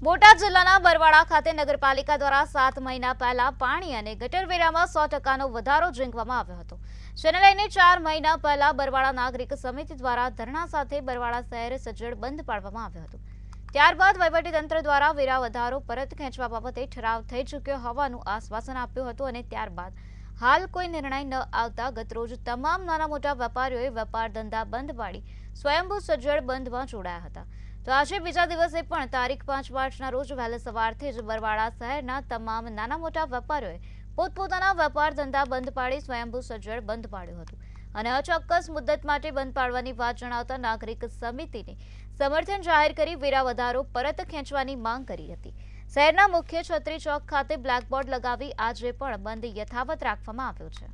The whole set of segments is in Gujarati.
બોટાદ જિલ્લાના બરવાડા ખાતે નગરપાલિકા દ્વારા 7 મહિના પહેલા પાણી અને ગટર વેરામાં 100% વધારો ઝીંકવામાં આવ્યો હતો, જેને લઈને 4 મહિના પહેલા બરવાડા નાગરિક સમિતિ દ્વારા ધરણા સાથે બરવાડા શહેર સજ્જડ બંધ પાડવામાં આવ્યો હતો। ત્યારબાદ વહીવટીતંત્ર દ્વારા વેરા વધારો પરત ખેંચવા બાબતે ઠરાવ થઈ ચૂક્યો હોવાનું આશ્વાસન આપ્યું હતું અને ત્યારબાદ હાલ કોઈ નિર્ણય ન આવતા ગતરોજ તમામ નાના મોટા વેપારીઓએ વેપાર ધંધા બંધ પાડી સ્વયંભૂ સજ્જડ બંધમાં જોડાયા હતા। તો આજે બીજા દિવસે પણ તારીખ 5 માર્ચના રોજ વહેલી સવારથી જ બરવાડા શહેરના તમામ નાના મોટા વેપારીઓએ પોતપોતાના વેપાર ધંધા બંધ પાડી સ્વયંભૂ સજ્જડ બંધ પાડ્યું હતું અને અચોક્કસ મુદ્દત માટે બંધ પાડવાની વાત જણાવતા નાગરિક સમિતિને સમર્થન જાહેર કરી વેરા વધારો પરત ખેંચવાની માંગ કરી હતી। શહેરના મુખ્ય છત્રી ચોક ખાતે બ્લેકબોર્ડ લગાવી આજે પણ બંધ યથાવત રાખવામાં આવ્યો છે।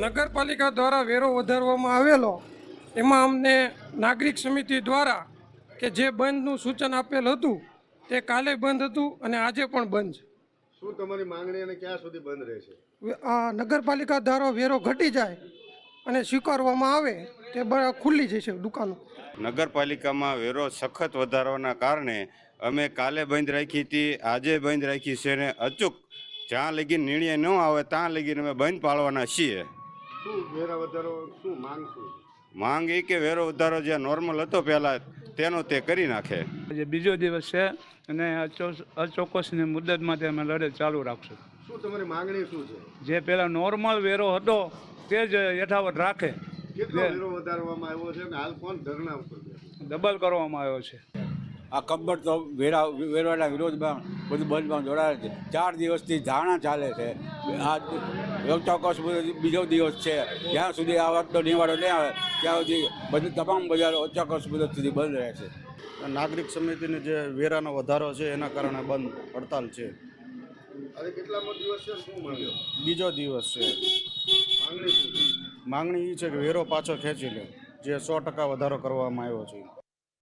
નગરપાલિકા દ્વારા વેરો વધારવામાં આવેલો એમાં અમને નાગરિક સમિતિ દ્વારા કે જે બંધનું સૂચન આપેલ હતું તે કાલે બંધ હતું અને આજે પણ બંધ છે। શું તમારી માંગણી અને ક્યાં સુધી બંધ રહેશે? નગરપાલિકા દ્વારા વેરો ઘટી જાય અને સ્વીકારવામાં આવે તે ખુલ્લી જશે દુકાનો। નગરપાલિકામાં વેરો સખત વધારવાના કારણે અમે કાલે બંધ રાખી હતી, આજે બંધ રાખી છે અને અચૂક જ્યાં લગી નિર્ણય ન આવે ત્યાં લગીને અમે બંધ પાડવાના છીએ। શું વેરા વધારો, શું માંગ શું? માંગ એ કે વેરો વધારો જે નોર્મલ હતો પહેલાં તેનો તે કરી નાખે। આજે બીજો દિવસ છે અને અચોક્કસની મુદત માટે અમે લડત ચાલુ રાખશું। શું તમારી માંગણી શું છે? જે પહેલાં નોર્મલ વેરો હતો તે જ યથાવત રાખે। કેટલો વેરો વધારવામાં આવ્યો છે અને હાલ કોણ ધરણા ઉપર છે? ડબલ કરવામાં આવ્યો છે। આ કબ્બર તો વેરવાના વિરોધમાં બધું બંધમાં જોડાયેલ છે। 4 દિવસથી ધારણા ચાલે છે। આ ચોક્કસ બીજો દિવસ છે, જ્યાં સુધી આ વાતનો નિવાડો નહીં આવે ત્યાં સુધી બધી તમામ બજારો ચોક્કસ મુદત સુધી બંધ રહેશે। નાગરિક સમિતિનો જે વેરાનો વધારો છે એના કારણે બંધ હડતાલ છે। આજે કેટલામો દિવસ છે? શું માંગ્યો? બીજો દિવસ છે। માંગણી શું છે? માંગણી એ છે કે વેરો પાછો ખેંચી લે, જે 100% વધારો કરવામાં આવ્યો છે।